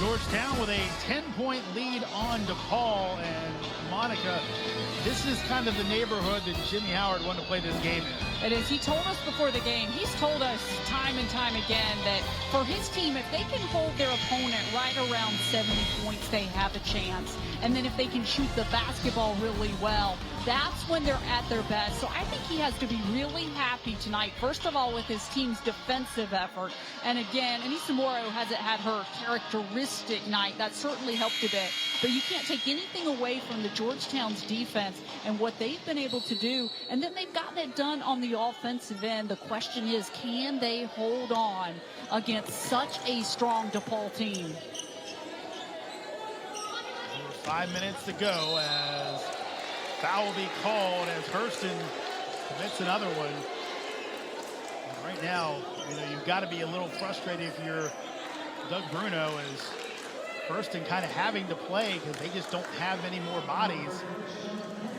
Georgetown with a 10-point lead on DePaul. And Monica, this is kind of the neighborhood that Jimmy Howard wanted to play this game in. It is. He told us before the game, he's told us time and time again that for his team, if they can hold their opponent right around 70 points, they have a chance. And then if they can shoot the basketball really well, that's when they're at their best. So I think he has to be really happy tonight, first of all, with his team's defensive effort. And again, Anissa Morrow hasn't had her characteristic night. That certainly helped a bit. But you can't take anything away from the Georgetown's defense and what they've been able to do. And then they've gotten it done on the offensive end. The question is, can they hold on against such a strong DePaul team? 5 minutes to go as foul will be called as Hurston commits another one. And right now, you've got to be a little frustrated if you're Doug Bruno, as Hurston kind of having to play because they just don't have any more bodies.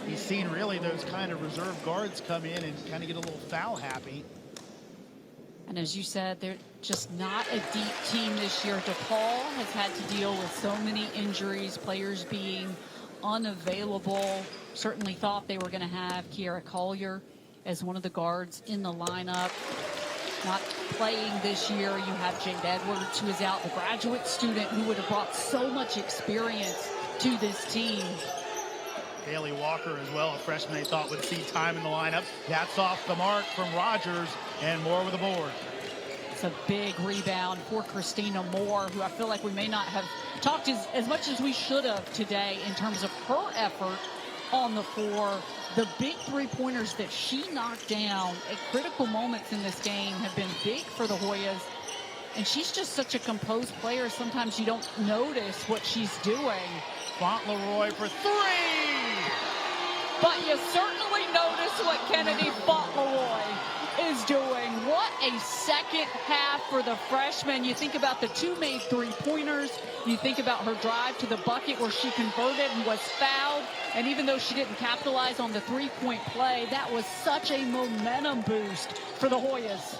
He's seen really those kind of reserve guards come in and kind of get a little foul happy. And as you said, they're just not a deep team this year. DePaul has had to deal with so many injuries, players being unavailable. Certainly thought they were going to have Kiera Collier as one of the guards in the lineup. Not playing this year. You have Jade Edwards, who is out, the graduate student who would have brought so much experience to this team. Bailey Walker as well, a freshman they thought would see time in the lineup. That's off the mark from Rogers, and Moore with the board. It's a big rebound for Christina Moore, who I feel like we may not have talked as much as we should have today in terms of her effort on the floor. The big three-pointers that she knocked down at critical moments in this game have been big for the Hoyas. And she's just such a composed player. Sometimes you don't notice what she's doing. Fauntleroy for three! But you certainly notice what Kennedy Fauntleroy is doing. What a second half for the freshman. You think about the two made three-pointers. You think about her drive to the bucket where she converted and was fouled. And even though she didn't capitalize on the three-point play, that was such a momentum boost for the Hoyas.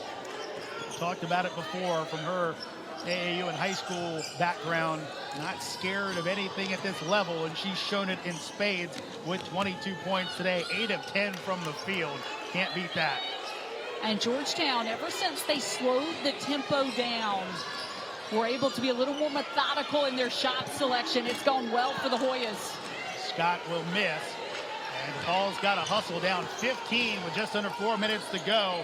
Talked about it before from her AAU and high school background, not scared of anything at this level, and she's shown it in spades with 22 points today, 8 of 10 from the field. Can't beat that. And Georgetown, ever since they slowed the tempo down, were able to be a little more methodical in their shot selection. It's gone well for the Hoyas. Scott will miss, and DePaul's got to hustle down 15 with just under 4 minutes to go.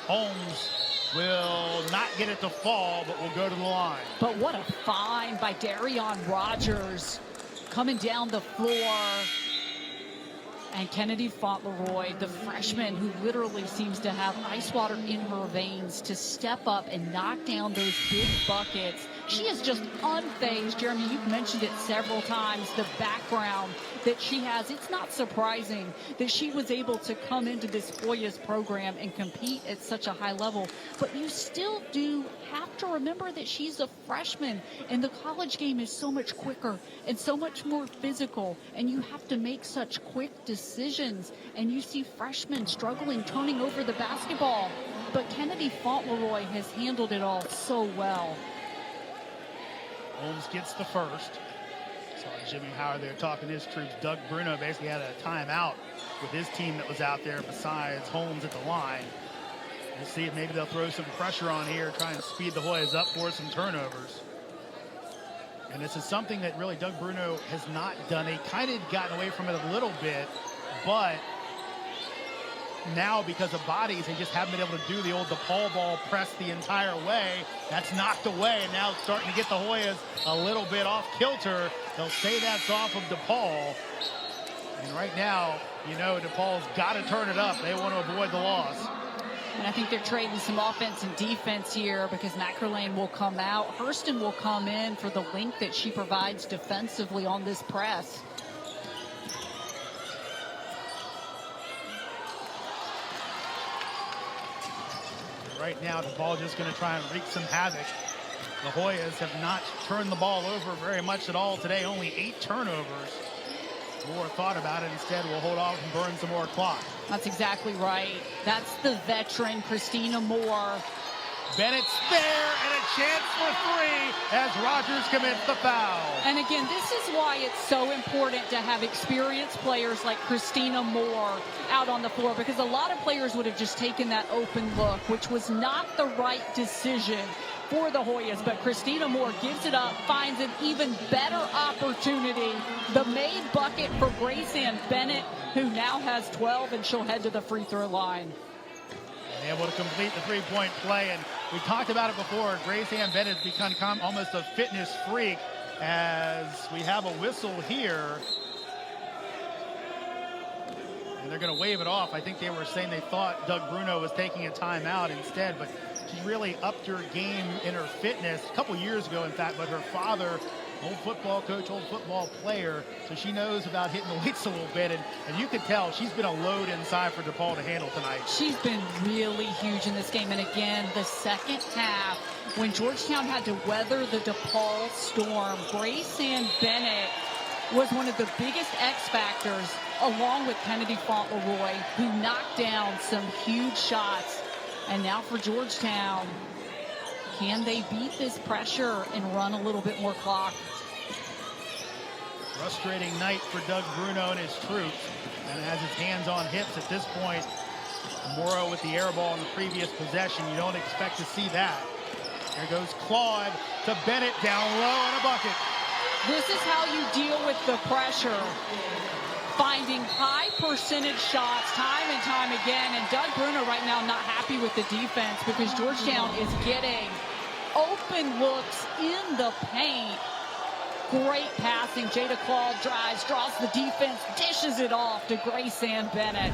Holmes will not get it to fall, but will go to the line. But what a find by Darion Rogers coming down the floor. And Kennedy Fauntleroy, the freshman who literally seems to have ice water in her veins, to step up and knock down those big buckets. She is just unfazed. Jeremy, you've mentioned it several times, the background that she has. It's not surprising that she was able to come into this Hoyas program and compete at such a high level. But you still do have to remember that she's a freshman, and the college game is so much quicker and so much more physical, and you have to make such quick decisions. And you see freshmen struggling, turning over the basketball. But Kennedy Fauntleroy has handled it all so well. Holmes gets the first. Saw Jimmy Howard there talking to his troops. Doug Bruno basically had a timeout with his team that was out there besides Holmes at the line. We'll see if maybe they'll throw some pressure on here, try and speed the Hoyas up for some turnovers. And this is something that really Doug Bruno has not done. They kind of gotten away from it a little bit, but now because of bodies, they just haven't been able to do the old DePaul ball press the entire way. That's knocked away, and now it's starting to get the Hoyas a little bit off kilter. They'll say that's off of DePaul. And right now, DePaul's got to turn it up. They want to avoid the loss. And I think they're trading some offense and defense here because McErlane will come out. Hurston will come in for the length that she provides defensively on this press. Right now, DePaul just going to try and wreak some havoc. The Hoyas have not turned the ball over very much at all today. Only 8 turnovers. Moore thought about it. Instead, we'll hold off and burn some more clock. That's exactly right. That's the veteran, Christina Moore, Bennett's there, and a chance for three as Rogers commits the foul. And again, this is why it's so important to have experienced players like Christina Moore out on the floor, because a lot of players would have just taken that open look, which was not the right decision for the Hoyas. But Christina Moore gives it up, finds an even better opportunity. The made bucket for Grace Ann Bennett, who now has 12, and she'll head to the free throw line. Able to complete the three-point play, and we talked about it before. Grace Ann Bennett has become almost a fitness freak, as we have a whistle here, and they're going to wave it off. I think they were saying they thought Doug Bruno was taking a timeout instead, but she really upped her game in her fitness a couple years ago, in fact. But her father, old football coach, old football player, so she knows about hitting the weights a little bit, and you can tell she's been a load inside for DePaul to handle tonight. She's been really huge in this game, and again, the second half, when Georgetown had to weather the DePaul storm, Grace Ann Bennett was one of the biggest X factors, along with Kennedy Fauntleroy, who knocked down some huge shots. And now for Georgetown, can they beat this pressure and run a little bit more clock? Frustrating night for Doug Bruno and his troops, and has his hands on hips at this point. Morrow with the air ball in the previous possession. You don't expect to see that. There goes Claude to Bennett, down low, and a bucket. This is how you deal with the pressure. Finding high percentage shots time and time again. And Doug Bruno right now not happy with the defense, because Georgetown is getting open looks in the paint. Great passing. Jada Claude drives, draws the defense, dishes it off to Grace Ann Bennett.